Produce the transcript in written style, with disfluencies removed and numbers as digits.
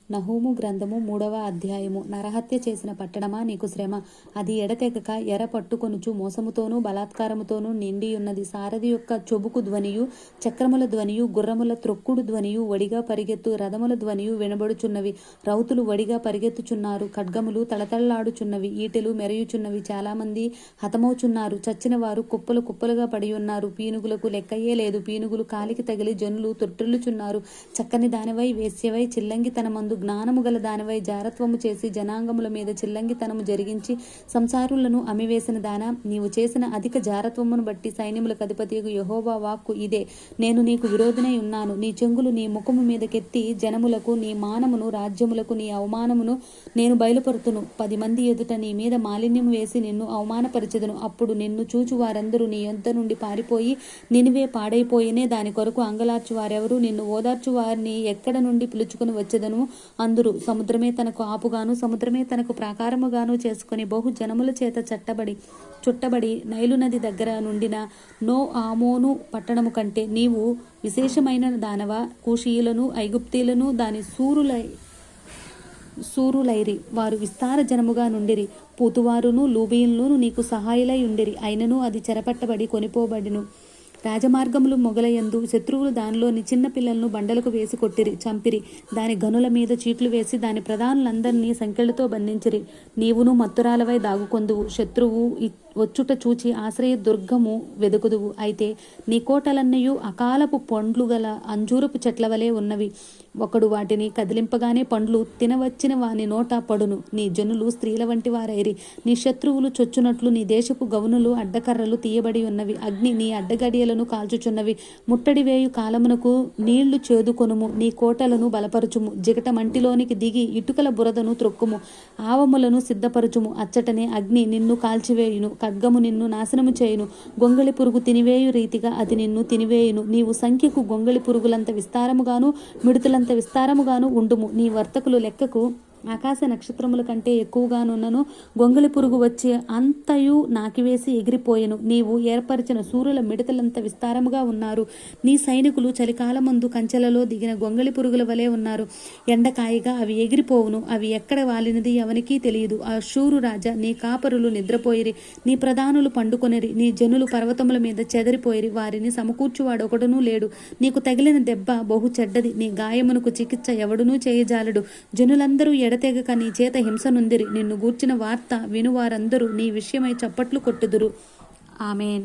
నహూము గ్రంథము 3వ అధ్యాయము. నరహత్య చేసిన పట్టణమా, నీకు శ్రమ! అది ఎడతెగక ఎర పట్టుకొనుచు మోసముతోనూ బలాత్కారముతోనూ నిండియున్నది. సారథి యొక్క చొబుకు ధ్వనియు, చక్రముల ధ్వనియు, గుర్రముల త్రొక్కుడు ధ్వనియు, వడిగా పరిగెత్తు రథముల ధ్వనియు వినబడుచున్నవి. రౌతులు వడిగా పరిగెత్తుచున్నారు. ఖడ్గములు తళతళలాడుచున్నవి. ఈటెలు మెరయుచున్నవి. చాలా మంది హతమవుచున్నారు. చచ్చిన వారు కుప్పలు కుప్పలుగా పడియున్నారు. పీనుగులకు లెక్కయే లేదు. పీనుగులు కాలికి తగిలి జనులు తొట్టిల్లుచున్నారు. చక్కని దానివై, వేశ్యవై, చిల్లంగితనమందు జ్ఞానము గల దానివై, జారత్వము చేసి జనాంగముల మీద చిల్లంగితనము జరిగించి సంసారులను అమివేసిన దానా, నీవు చేసిన అధిక జారత్వమును బట్టి సైన్యములకు అధిపతియగు యెహోవా వాక్కు ఇదే: నేను నీకు విరోధినై ఉన్నాను. నీ చెంగులు నీ ముఖము మీదకెత్తి జనములకు నీ మానమును, రాజ్యములకు నీ అవమానమును నేను బయలుపరుతును. 10 మంది ఎదుట నీ మీద మాలిన్యము వేసి నిన్ను అవమానపరిచెదను. అప్పుడు నిన్ను చూచు వారందరూ నీ యొద్ద నుండి పారిపోయి, నినివే పాడైపోయినే, దాని కొరకు అంగలార్చు వారెవరు, నిన్ను ఓదార్చు వారిని ఎక్కడ నుండి పిలుచుకుని వచ్చెదను అందురు. సముద్రమే తనకు ఆపుగాను, సముద్రమే తనకు ప్రాకారముగాను చేసుకుని బహు జనముల చేత చుట్టబడి నైలు నది దగ్గర నుండిన నో ఆమోను పట్టణము కంటే నీవు విశేషమైన దానవా. కూషీయులను, ఐగుప్తీయులను దాని సూరులైరి. వారు విస్తార జనముగా నుండిరి. పూతువారును లూబీయులను నీకు సహాయులై ఉండిరి. అయినను అది చెరపట్టబడి కొనిపోబడిను. రాజమార్గములు మొగలయందు శత్రువులు దానిలోని చిన్న పిల్లలను బండలకు వేసి కొట్టిరి, చంపిరి. దాని గనుల మీద చీట్లు వేసి దాని ప్రధానులందరినీ సంకెళ్లతో బంధించిరి. నీవును మత్తురాలవై దాగుకొందువు. శత్రువు వచ్చుట చూచి ఆశ్రయ దుర్గము వెదుకుదువు. అయితే నీ కోటలన్నయు అకాలపు పండ్లు గల అంజూరపు చెట్ల వలె ఉన్నవి. ఒకడు వాటిని కదిలింపగానే పండ్లు తినవచ్చిన వాని నోట పడును. నీ జనులు స్త్రీల వంటి వారైరి. నీ శత్రువులు చొచ్చునట్లు నీ దేశపు గవునులు అడ్డకర్రలు తీయబడి ఉన్నవి. అగ్ని నీ అడ్డగడియలను కాల్చుచున్నవి. ముట్టడి వేయు కాలమునకు నీళ్లు చేదుకొనుము. నీ కోటలను బలపరచుము. జిగట మంటిలోనికి దిగి ఇటుకల బురదను త్రొక్కుము. ఆవములను సిద్ధపరచుము. అచ్చటనే అగ్ని నిన్ను కాల్చివేయును. ఖడ్గము నిన్ను నాశనము చేయును. గొంగళి పురుగు తినివేయు రీతిగా అది నిన్ను తినివేయును. నీవు సంఖ్యకు గొంగళి పురుగులంత విస్తారముగాను, మిడుతులంత విస్తారముగాను ఉండుము. నీ వర్తకులు లెక్కకు ఆకాశ నక్షత్రముల కంటే ఎక్కువగానున్నను. గొంగళి పురుగు వచ్చి అంతయు నాకివేసి ఎగిరిపోయెను. నీవు ఏర్పరిచిన సూర్యుల మిడతలంత విస్తారముగా ఉన్నారు. నీ సైనికులు చలికాలమందు కంచెలలో దిగిన గొంగళి పురుగుల వలె ఉన్నారు. ఎండకాయగా అవి ఎగిరిపోవును. అవి ఎక్కడ వాలినది ఎవనికీ తెలియదు. ఆ శూరు రాజా, నీ కాపరులు నిద్రపోయిరి. నీ ప్రధానులు పండుకొనిరి. నీ జనులు పర్వతముల మీద చెదరిపోయిరి. వారిని సమకూర్చువాడొకడునూ లేడు. నీకు తగిలిన దెబ్బ బహు చెడ్డది. నీ గాయమునకు చికిత్స ఎవడునూ చేయజాలడు. జనులందరూ ఎడతెగక నీ చేత హింసనుందిరి. నిన్ను గూర్చిన వార్త వినువారందరూ నీ విషయమై చప్పట్లు కొట్టుదురు. ఆమేన్.